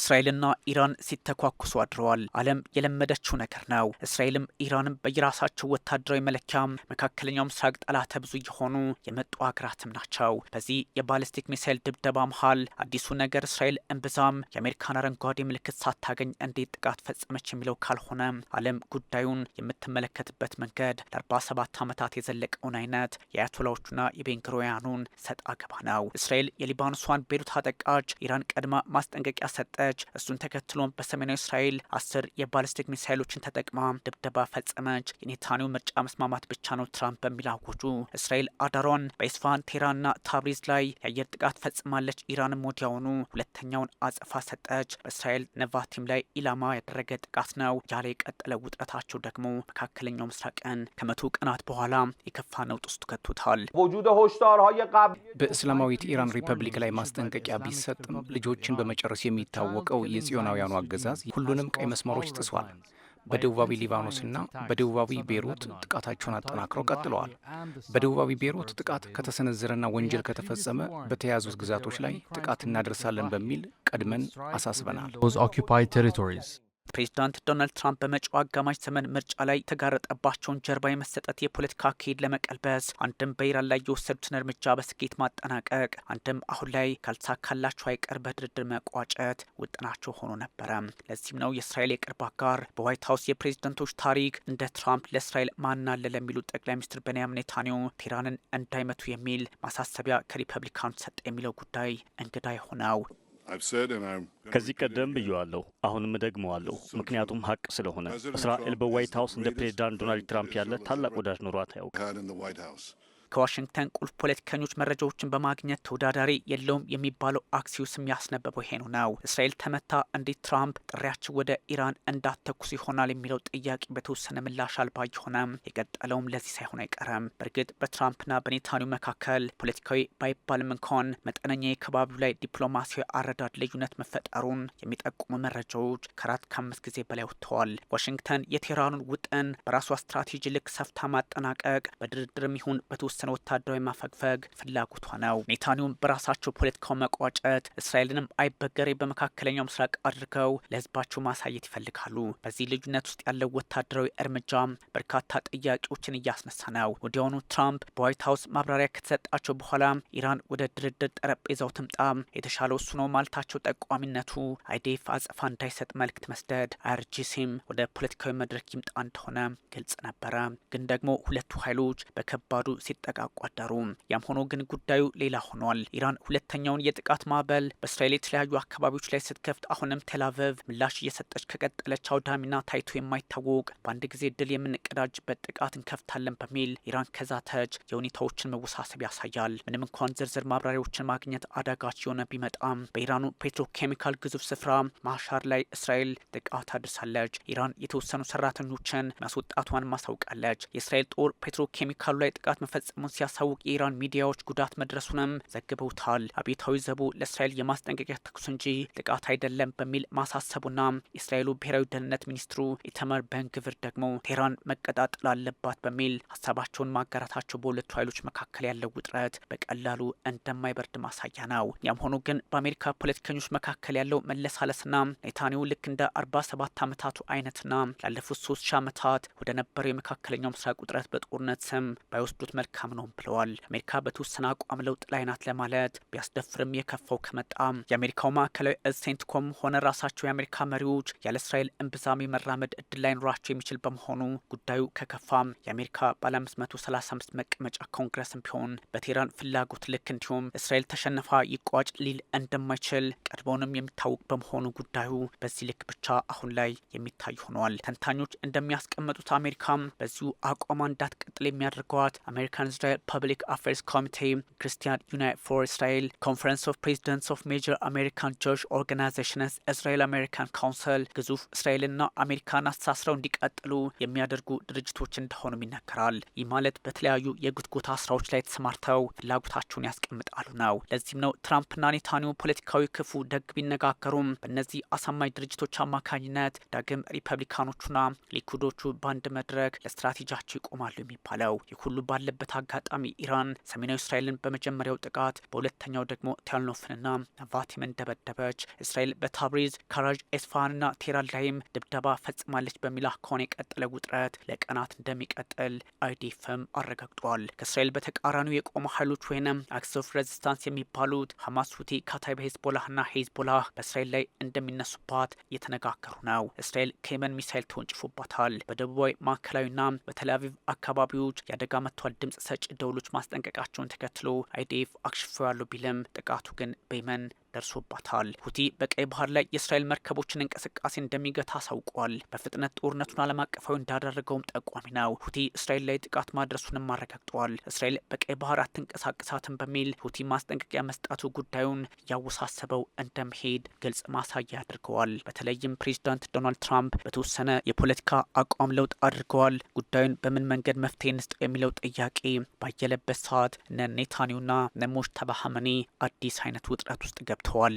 እስራኤልና ኢራን ሲተኳኩሱ አድረዋል። ዓለም የለመደችው ነገር ነው። እስራኤልም ኢራንም በየራሳቸው ወታደራዊ መለኪያ መካከለኛው ምስራቅ ጠላተ ብዙ የሆኑ የመጡ ሀገራትም ናቸው። በዚህ የባሊስቲክ ሚሳይል ድብደባ መሃል አዲሱ ነገር እስራኤል እምብዛም የአሜሪካን አረንጓዴ ምልክት ሳታገኝ እንዴት ጥቃት ፈጸመች የሚለው ካልሆነ ዓለም ጉዳዩን የምትመለከትበት መንገድ ለ47 ዓመታት የዘለቀውን አይነት የአያቶላዎቹና የቤንግሮያኑን ሰጥ አገባ ነው። እስራኤል የሊባኖሷን ቤሩት አጠቃች፣ ኢራን ቀድማ ማስጠንቀቂያ ሰጠች። እሱን ተከትሎም በሰሜናዊ እስራኤል 10 የባሊስቲክ ሚሳይሎችን ተጠቅማ ድብደባ ፈጸመች። የኔታንያሁ ምርጫ መስማማት ብቻ ነው ትራምፕ በሚል አወጁ። እስራኤል አዳሯን በኢስፋሃን፣ ቴህራንና ታብሪዝ ላይ የአየር ጥቃት ፈጽማለች። ኢራንም ወዲያውኑ ሁለተኛውን አጸፋ ሰጠች። በእስራኤል ነቫቲም ላይ ኢላማ ያደረገ ጥቃት ነው። ያለ የቀጠለ ውጥረታቸው ደግሞ መካከለኛው ምስራቅን ከመቶ ቀናት በኋላ የከፋ ነውጥ ውስጥ ከቶታል። በእስላማዊት ኢራን ሪፐብሊክ ላይ ማስጠንቀቂያ ቢሰጥም ልጆችን በመጨረስ የሚታወቀው የጽዮናውያኑ አገዛዝ ሁሉንም ቀይ መስመሮች ጥሷል። በደቡባዊ ሊባኖስና በደቡባዊ ቤይሩት ጥቃታቸውን አጠናክረው ቀጥለዋል። በደቡባዊ ቤይሩት ጥቃት ከተሰነዘረና ወንጀል ከተፈጸመ በተያዙት ግዛቶች ላይ ጥቃት እናደርሳለን በሚል ቀድመን አሳስበናል። ፕሬዚዳንት ዶናልድ ትራምፕ በመጪው አጋማሽ ዘመን ምርጫ ላይ የተጋረጠባቸውን ጀርባ የመሰጠት የፖለቲካ አካሄድ ለመቀልበስ አንድም በኢራን ላይ የወሰዱትን እርምጃ በስኬት ማጠናቀቅ፣ አንድም አሁን ላይ ካልተሳካላቸው አይቀር በድርድር መቋጨት ውጥናቸው ሆኖ ነበረ። ለዚህም ነው የእስራኤል የቅርብ አጋር በዋይት ሀውስ የፕሬዚደንቶች ታሪክ እንደ ትራምፕ ለእስራኤል ማን አለ ለሚሉት ጠቅላይ ሚኒስትር ቤንያሚን ኔታንያሁ ቴህራንን እንዳይመቱ የሚል ማሳሰቢያ ከሪፐብሊካኑ ሰጠ የሚለው ጉዳይ እንግዳ የሆነው። ከዚህ ቀደም ብየዋለሁ፣ አሁንም እደግመዋለሁ፣ ምክንያቱም ሀቅ ስለሆነ። እስራኤል በዋይት ሀውስ እንደ ፕሬዚዳንት ዶናልድ ትራምፕ ያለ ታላቅ ወዳጅ ኖሯት አያውቅም። ከዋሽንግተን ቁልፍ ፖለቲከኞች መረጃዎችን በማግኘት ተወዳዳሪ የለውም የሚባለው አክሲዮስም ያስነበበው ይሄ ነው። እስራኤል ተመታ፣ እንዴት ትራምፕ ጥሪያቸው ወደ ኢራን እንዳትተኩስ ይሆናል የሚለው ጥያቄ በተወሰነ ምላሽ አልባ የሆነ የቀጠለውም ለዚህ ሳይሆን አይቀርም። በእርግጥ በትራምፕና በኔታንያሁ መካከል ፖለቲካዊ ባይባልም እንኳን መጠነኛ የከባቢው ላይ ዲፕሎማሲያዊ አረዳድ ልዩነት መፈጠሩን የሚጠቁሙ መረጃዎች ከ4-5 ጊዜ በላይ ወጥተዋል። ዋሽንግተን የቴህራኑን ውጥን በራሷ ስትራቴጂ ልክ ሰፍታ ማጠናቀቅ በድርድርም ይሁን በተወሰነ ወታደራዊ ማፈግፈግ ፍላጎቷ ነው። ኔታንያሁም በራሳቸው ፖለቲካው መቋጨት እስራኤልንም አይበገሬ በመካከለኛው ምስራቅ አድርገው ለህዝባቸው ማሳየት ይፈልጋሉ። በዚህ ልዩነት ውስጥ ያለው ወታደራዊ እርምጃ በርካታ ጥያቄዎችን እያስነሳ ነው። ወዲያውኑ ትራምፕ በዋይት ሀውስ ማብራሪያ ከተሰጣቸው በኋላ ኢራን ወደ ድርድር ጠረጴዛው ትምጣ፣ የተሻለው እሱ ነው ማለታቸው ጠቋሚነቱ አይዴፍ አጸፋ እንዳይሰጥ መልእክት መስደድ፣ አይአርጂሲም ወደ ፖለቲካዊ መድረክ ይምጣ እንደሆነ ግልጽ ነበረ። ግን ደግሞ ሁለቱ ኃይሎች በከባዱ ሲጠቃቁ አደሩ። ያም ሆኖ ግን ጉዳዩ ሌላ ሆኗል። ኢራን ሁለተኛውን የጥቃት ማዕበል በእስራኤል የተለያዩ አካባቢዎች ላይ ስትከፍት አሁንም ቴልአቪቭ ምላሽ እየሰጠች ከቀጠለች አውዳሚና ታይቶ የማይታወቅ በአንድ ጊዜ ድል የምንቀዳጅበት ጥቃት እንከፍታለን በሚል ኢራን ከዛተች የሁኔታዎችን መወሳሰብ ያሳያል። ምንም እንኳን ዝርዝር ማብራሪያዎችን ማግኘት አዳጋች የሆነ ቢመጣም በኢራኑ ፔትሮኬሚካል ግዙፍ ስፍራ ማሻር ላይ እስራኤል ጥቃት አድርሳለች። ኢራን የተወሰኑ ሰራተኞችን ማስወጣቷን ማሳውቃለች። የእስራኤል ጦር ፔትሮኬሚካሉ ላይ ጥቃት መፈጸሙን ሲያሳውቅ የኢራን ሚዲያዎች ጉዳት መድረሱንም ዘግበውታል። አብዮታዊ ዘቡ ለእስራኤል የማስጠንቀቂያ ተኩስ እንጂ ጥቃት አይደለም በሚል ማሳሰቡና የእስራኤሉ ብሔራዊ ደህንነት ሚኒስትሩ ኢታማር ቤን-ግቪር ደግሞ ቴህራን መቀጣጠል አለባት በሚል ሀሳባቸውን ማጋራታቸው በሁለቱ ኃይሎች መካከል ያለው ውጥረት በቀላሉ እንደማይበርድ ማሳያ ነው። ያም ሆኖ ግን በአሜሪካ ፖለቲከኞች መካከል ያለው መለሳለስና ኔታንያሁ ልክ እንደ 47 ዓመታቱ አይነትና ላለፉት 3 ዓመታት ወደ ነበረው የመካከለኛው ምስራቅ ውጥረት በጦርነት ስም ባይወስዱት መልካም ነው ብለዋል። አሜሪካ በተወሰነ አቋም ለውጥ ላይ ናት ለማለት ቢያስደፍርም የከፋው ከመጣ የአሜሪካው ማዕከላዊ እዝ ሴንትኮም ሆነ ራሳቸው የአሜሪካ መሪዎች ያለ እስራኤል እምብዛም የመራመድ እድል ላይኖራቸው የሚችል በመሆኑ ጉዳዩ ከከፋም የአሜሪካ ባለ 535 መቀመጫ ኮንግረስም ቢሆን በቴህራን ፍላጎት ልክ እንዲሁም እስራኤል ተሸነፋ ይቋጭ ሊል እንደማይችል ቀድሞውንም የሚታወቅ በመሆኑ ጉዳዩ በዚህ ልክ ብቻ አሁን ላይ የሚታይ ሆኗል። ተንታኞች እንደሚያስቀምጡት አሜሪካም በዚሁ አቋሟ እንዳትቀጥል የሚያደርገዋት አሜሪካን እስራኤል ፐብሊክ አፌርስ ኮሚቴ፣ ክርስቲያን ዩናይት ፎር እስራኤል፣ ኮንፈረንስ ኦፍ ፕሬዚደንትስ ኦፍ ሜጀር አሜሪካን ጆርጅ ኦርጋናይዜሽንስ፣ እስራኤል አሜሪካን ካውንስል ግዙፍ እስራኤልና አሜሪካን አስተሳስረው እንዲቀጥሉ የሚያደርጉ ድርጅቶች እንደሆኑም ይነገራል። ይህ ማለት በተለያዩ የጉትጎታ ስራዎች ላይ ተሰማርተው ፍላጎታቸውን ያስቀምጣሉ ነው። ለዚህም ነው ትራምፕና ኔታንያሁ ፖለቲካዊ ክፉ ደግ ቢነጋገሩም በእነዚህ አሳማኝ ድርጅቶች አማካኝነት ዳግም ሪፐብሊካኖቹና ሊኩዶቹ በአንድ መድረክ ለስትራቴጂያቸው ይቆማሉ የሚባለው። ይህ ሁሉ ባለበት አጋጣሚ ኢራን ሰሜናዊ እስራኤልን በመጀመሪያው ጥቃት በሁለተኛው ደግሞ ቴልኖፍንና ናቫቲምን ደበደበች። እስራኤል በታብሪዝ ካራጅ፣ ኤስፋሃንና ቴህራን ላይም ድብደባ ፈጽማለች በሚል ከሆነ የቀጠለ ውጥረት ለቀናት እንደሚቀጥል አይዲኤፍም አረጋግጧል። ከእስራኤል በተቃራኒው የቆሙ ኃይሎች ወይም አክስ ኦፍ ሬዚስታንስ የሚባሉት ሐማስ፣ ሁቲ፣ ካታይብ ሄዝቦላህና ሄዝቦላህ በእስራኤል ላይ እንደሚነሱባት እየተነጋገሩ ነው። እስራኤል ከየመን ሚሳይል ተወንጭፎባታል። በደቡባዊ ማዕከላዊና በቴል አቪቭ አካባቢዎች የአደጋ መጥቷል ድምጽ ሰጪ ደውሎች ማስጠንቀቃቸውን ተከትሎ አይዲኤፍ አክሽፈዋለሁ ቢልም ጥቃቱ ግን በየመን ደርሶባታል። ሁቲ በቀይ ባህር ላይ የእስራኤል መርከቦችን እንቅስቃሴ እንደሚገታ አሳውቋል። በፍጥነት ጦርነቱን ዓለም አቀፋዊ እንዳደረገውም ጠቋሚ ነው። ሁቲ እስራኤል ላይ ጥቃት ማድረሱንም አረጋግጧል። እስራኤል በቀይ ባህር አትንቀሳቀሳትም በሚል ሁቲ ማስጠንቀቂያ መስጠቱ ጉዳዩን እያወሳሰበው እንደሚሄድ ግልጽ ማሳያ አድርገዋል። በተለይም ፕሬዚዳንት ዶናልድ ትራምፕ በተወሰነ የፖለቲካ አቋም ለውጥ አድርገዋል። ጉዳዩን በምን መንገድ መፍትሄ እንስጠው የሚለው ጥያቄ ባየለበት ሰዓት እነ ኔታንያሁና እነ ሙጅተባ ኻሜኒ አዲስ አይነት ውጥረት ውስጥ ገብተዋል።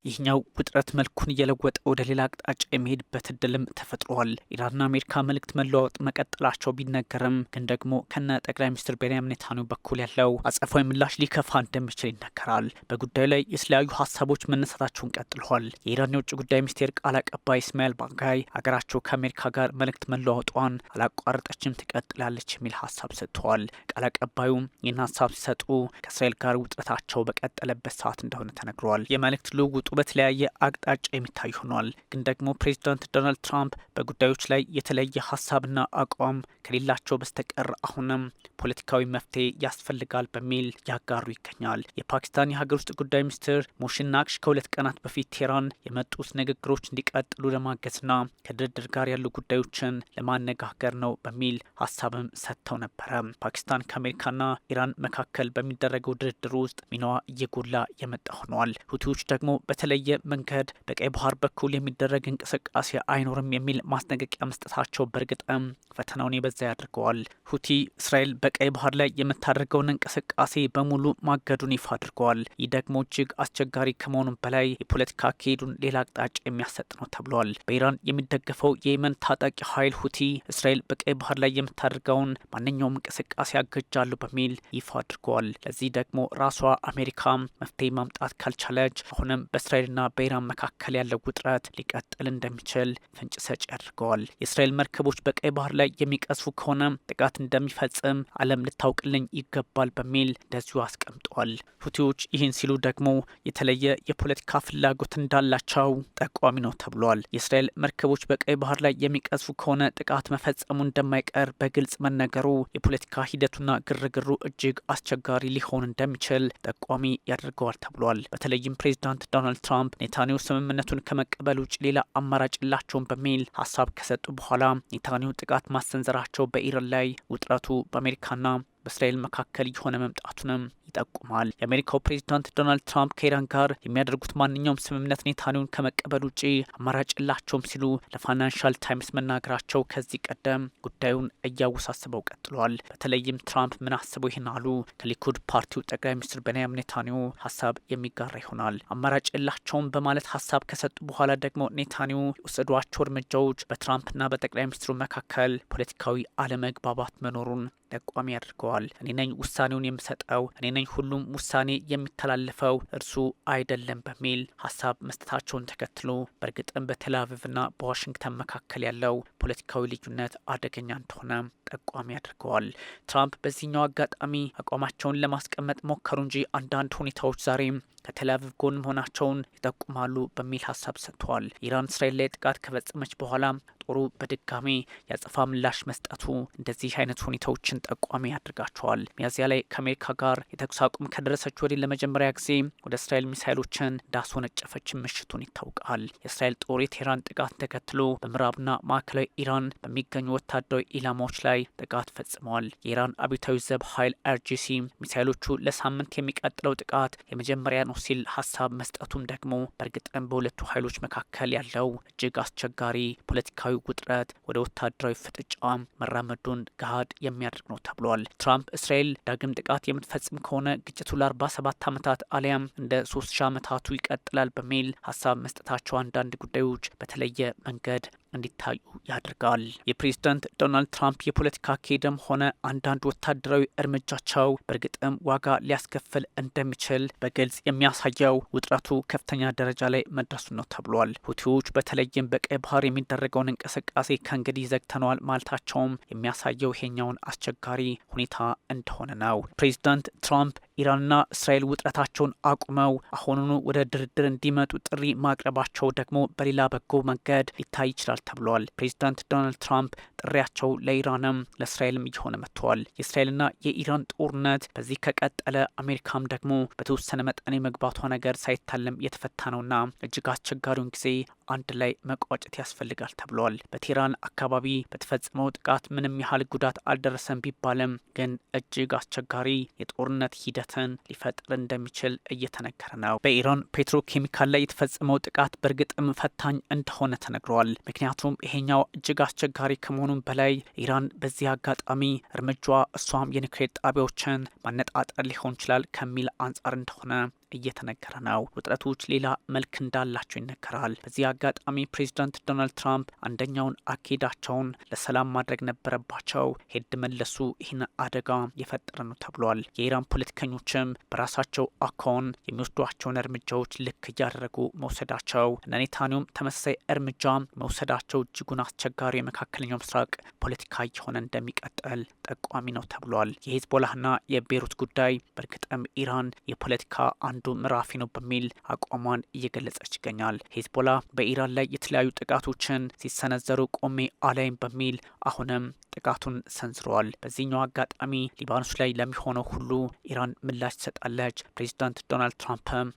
ይህኛው ውጥረት መልኩን እየለወጠ ወደ ሌላ አቅጣጫ የሚሄድበት እድልም ተፈጥሯል። ኢራንና አሜሪካ መልእክት መለዋወጥ መቀጠላቸው ቢነገርም ግን ደግሞ ከነ ጠቅላይ ሚኒስትር ቤንያሚን ኔታንያሁ በኩል ያለው አጸፋዊ ምላሽ ሊከፋ እንደሚችል ይነገራል። በጉዳዩ ላይ የተለያዩ ሀሳቦች መነሳታቸውን ቀጥለዋል። የኢራን የውጭ ጉዳይ ሚኒስቴር ቃል አቀባይ እስማኤል ባጋይ ሀገራቸው ከአሜሪካ ጋር መልእክት መለዋወጧን አላቋረጠችም፣ ትቀጥላለች የሚል ሀሳብ ሰጥተዋል። ቃል አቀባዩም ይህን ሀሳብ ሲሰጡ ከእስራኤል ጋር ውጥረታቸው በቀጠለበት ሰዓት እንደሆነ ተነግሯል። የመልእክት ልውውጡ በተለያየ አቅጣጫ የሚታይ ሆኗል። ግን ደግሞ ፕሬዚዳንት ዶናልድ ትራምፕ በጉዳዮች ላይ የተለየ ሀሳብና አቋም ከሌላቸው በስተቀር አሁንም ፖለቲካዊ መፍትሄ ያስፈልጋል በሚል ያጋሩ ይገኛል። የፓኪስታን የሀገር ውስጥ ጉዳይ ሚኒስትር ሞሽን ናቅሽ ከ2 ቀናት በፊት ቴህራን የመጡት ንግግሮች እንዲቀጥሉ ለማገዝና ከድርድር ጋር ያሉ ጉዳዮችን ለማነጋገር ነው በሚል ሀሳብም ሰጥተው ነበረ። ፓኪስታን ከአሜሪካና ኢራን መካከል በሚደረገው ድርድር ውስጥ ሚናዋ እየጎላ የመጣ ሆኗል። ሁቲዎች ደግሞ በተለየ መንገድ በቀይ ባህር በኩል የሚደረግ እንቅስቃሴ አይኖርም የሚል ማስጠንቀቂያ መስጠታቸው በእርግጥም ፈተናውን የበዛ ያድርገዋል። ሁቲ እስራኤል በቀይ ባህር ላይ የምታደርገውን እንቅስቃሴ በሙሉ ማገዱን ይፋ አድርገዋል። ይህ ደግሞ እጅግ አስቸጋሪ ከመሆኑም በላይ የፖለቲካ አካሄዱን ሌላ አቅጣጫ የሚያሰጥ ነው ተብሏል። በኢራን የሚደገፈው የየመን ታጣቂ ኃይል ሁቲ እስራኤል በቀይ ባህር ላይ የምታደርገውን ማንኛውም እንቅስቃሴ አገጃለሁ በሚል ይፋ አድርገዋል። ለዚህ ደግሞ ራሷ አሜሪካ መፍትሄ ማምጣት ካልቻለች አሁንም በእስራኤልና በኢራን መካከል ያለው ውጥረት ሊቀጥል እንደሚችል ፍንጭ ሰጪ ያደርገዋል። የእስራኤል መርከቦች በቀይ ባህር ላይ የሚቀዝፉ ከሆነ ጥቃት እንደሚፈጽም ዓለም ልታውቅልኝ ይገባል በሚል እንደዚሁ አስቀምጧል። ሁቲዎች ይህን ሲሉ ደግሞ የተለየ የፖለቲካ ፍላጎት እንዳላቸው ጠቋሚ ነው ተብሏል። የእስራኤል መርከቦች በቀይ ባህር ላይ የሚቀዝፉ ከሆነ ጥቃት መፈጸሙ እንደማይቀር በግልጽ መነገሩ የፖለቲካ ሂደቱና ግርግሩ እጅግ አስቸጋሪ ሊሆን እንደሚችል ጠቋሚ ያደርገዋል ተብሏል። በተለይም ፕሬዚዳንት ዶናልድ ትራምፕ ኔታንያሁ ስምምነቱን ከመቀበል ውጭ ሌላ አማራጭ የላቸውም በሚል ሀሳብ ከሰጡ በኋላ ኔታንያሁ ጥቃት ማሰንዘራቸው በኢራን ላይ ውጥረቱ በአሜሪካና በእስራኤል መካከል የሆነ መምጣቱንም ይጠቁማል። የአሜሪካው ፕሬዚዳንት ዶናልድ ትራምፕ ከኢራን ጋር የሚያደርጉት ማንኛውም ስምምነት ኔታንያሁን ከመቀበል ውጪ አማራጭ የላቸውም ሲሉ ለፋይናንሻል ታይምስ መናገራቸው ከዚህ ቀደም ጉዳዩን እያወሳስበው ቀጥሏል። በተለይም ትራምፕ ምን አስበው ይህን አሉ? ከሊኩድ ፓርቲው ጠቅላይ ሚኒስትር ቤንያሚን ኔታንያሁ ሀሳብ የሚጋራ ይሆናል። አማራጭ የላቸውም በማለት ሀሳብ ከሰጡ በኋላ ደግሞ ኔታንያሁ የወሰዷቸው እርምጃዎች በትራምፕና በጠቅላይ ሚኒስትሩ መካከል ፖለቲካዊ አለመግባባት መኖሩን ጠቋሚ አድርገዋል። እኔ ነኝ ውሳኔውን የምሰጠው፣ እኔ ነኝ ሁሉም ውሳኔ የሚተላለፈው፣ እርሱ አይደለም በሚል ሀሳብ መስጠታቸውን ተከትሎ በእርግጥም በቴል አቪቭና በዋሽንግተን መካከል ያለው ፖለቲካዊ ልዩነት አደገኛ እንደሆነ ጠቋሚ አድርገዋል። ትራምፕ በዚህኛው አጋጣሚ አቋማቸውን ለማስቀመጥ ሞከሩ እንጂ አንዳንድ ሁኔታዎች ዛሬም ከቴል አቪቭ ጎን መሆናቸውን ይጠቁማሉ በሚል ሀሳብ ሰጥተዋል። ኢራን እስራኤል ላይ ጥቃት ከፈጸመች በኋላ ጦሩ በድጋሚ ያጸፋ ምላሽ መስጠቱ እንደዚህ አይነት ሁኔታዎችን ጠቋሚ ያደርጋቸዋል። ሚያዝያ ላይ ከአሜሪካ ጋር የተኩስ አቁም ከደረሰች ወዲህ ለመጀመሪያ ጊዜ ወደ እስራኤል ሚሳይሎችን እንዳስወነጨፈች ምሽቱን ይታወቃል። የእስራኤል ጦር የቴህራን ጥቃት ተከትሎ በምዕራብና ማዕከላዊ ኢራን በሚገኙ ወታደራዊ ኢላማዎች ላይ ጥቃት ፈጽመዋል። የኢራን አብዮታዊ ዘብ ኃይል IRGC ሚሳይሎቹ ለሳምንት የሚቀጥለው ጥቃት የመጀመሪያ ነው ሲል ሀሳብ መስጠቱም ደግሞ በእርግጥም በሁለቱ ኃይሎች መካከል ያለው እጅግ አስቸጋሪ ፖለቲካዊ ውጥረት ወደ ወታደራዊ ፍጥጫ መራመዱን ገሃድ የሚያደርግ ነው ተብሏል። ትራምፕ እስራኤል ዳግም ጥቃት የምትፈጽም ከሆነ ግጭቱ ለ47 ዓመታት አሊያም እንደ 3000 ዓመታቱ ይቀጥላል በሚል ሀሳብ መስጠታቸው አንዳንድ ጉዳዮች በተለየ መንገድ እንዲታዩ ያደርጋል። የፕሬዝዳንት ዶናልድ ትራምፕ የፖለቲካ አካሄድም ሆነ አንዳንድ ወታደራዊ እርምጃቸው በእርግጥም ዋጋ ሊያስከፍል እንደሚችል በግልጽ የሚያሳየው ውጥረቱ ከፍተኛ ደረጃ ላይ መድረሱ ነው ተብሏል። ሁቲዎች በተለይም በቀይ ባህር የሚደረገውን እንቅስቃሴ ከእንግዲህ ዘግተነዋል ማለታቸውም የሚያሳየው ይሄኛውን አስቸጋሪ ሁኔታ እንደሆነ ነው። ፕሬዝዳንት ትራምፕ ኢራንና እስራኤል ውጥረታቸውን አቁመው አሁኑኑ ወደ ድርድር እንዲመጡ ጥሪ ማቅረባቸው ደግሞ በሌላ በጎ መንገድ ሊታይ ይችላል ተብሏል። ፕሬዚዳንት ዶናልድ ትራምፕ ጥሪያቸው ለኢራንም ለእስራኤልም እየሆነ መጥተዋል። የእስራኤልና የኢራን ጦርነት በዚህ ከቀጠለ አሜሪካም ደግሞ በተወሰነ መጠን የመግባቷ ነገር ሳይታለም የተፈታ ነውና እጅግ አስቸጋሪውን ጊዜ አንድ ላይ መቋጨት ያስፈልጋል ተብሏል። በቴህራን አካባቢ በተፈጸመው ጥቃት ምንም ያህል ጉዳት አልደረሰም ቢባልም ግን እጅግ አስቸጋሪ የጦርነት ሂደትን ሊፈጥር እንደሚችል እየተነገረ ነው። በኢራን ፔትሮኬሚካል ላይ የተፈጸመው ጥቃት በእርግጥም ፈታኝ እንደሆነ ተነግሯል። ምክንያቱም ይሄኛው እጅግ አስቸጋሪ ከመሆኑም በላይ ኢራን በዚህ አጋጣሚ እርምጃዋ እሷም የኒውክሌር ጣቢያዎችን ማነጣጠር ሊሆን ይችላል ከሚል አንጻር እንደሆነ እየተነገረ ነው። ውጥረቶች ሌላ መልክ እንዳላቸው ይነገራል። በዚህ አጋጣሚ ፕሬዚዳንት ዶናልድ ትራምፕ አንደኛውን አካሄዳቸውን ለሰላም ማድረግ ነበረባቸው። ሄድ መለሱ ይህን አደጋ የፈጠረ ነው ተብሏል። የኢራን ፖለቲከኞችም በራሳቸው አካውን የሚወስዷቸውን እርምጃዎች ልክ እያደረጉ መውሰዳቸው፣ እነ ኔታንያሁም ተመሳሳይ እርምጃ መውሰዳቸው እጅጉን አስቸጋሪ የመካከለኛው ምስራቅ ፖለቲካ እየሆነ እንደሚቀጥል ጠቋሚ ነው ተብሏል። የሂዝቦላህና የቤሩት ጉዳይ በእርግጥም ኢራን የፖለቲካ አንዱ ምዕራፍ ነው በሚል አቋሟን እየገለጸች ይገኛል። ሂዝቦላ በኢራን ላይ የተለያዩ ጥቃቶችን ሲሰነዘሩ ቆሜ አላይም በሚል አሁንም ጥቃቱን ሰንዝረዋል። በዚህኛው አጋጣሚ ሊባኖስ ላይ ለሚሆነው ሁሉ ኢራን ምላሽ ትሰጣለች። ፕሬዚዳንት ዶናልድ ትራምፕም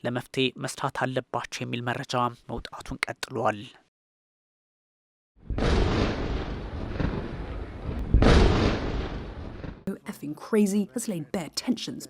ለመፍትሄ መስራት አለባቸው የሚል መረጃ መውጣቱን ቀጥሏል። Effing crazy has laid bare tensions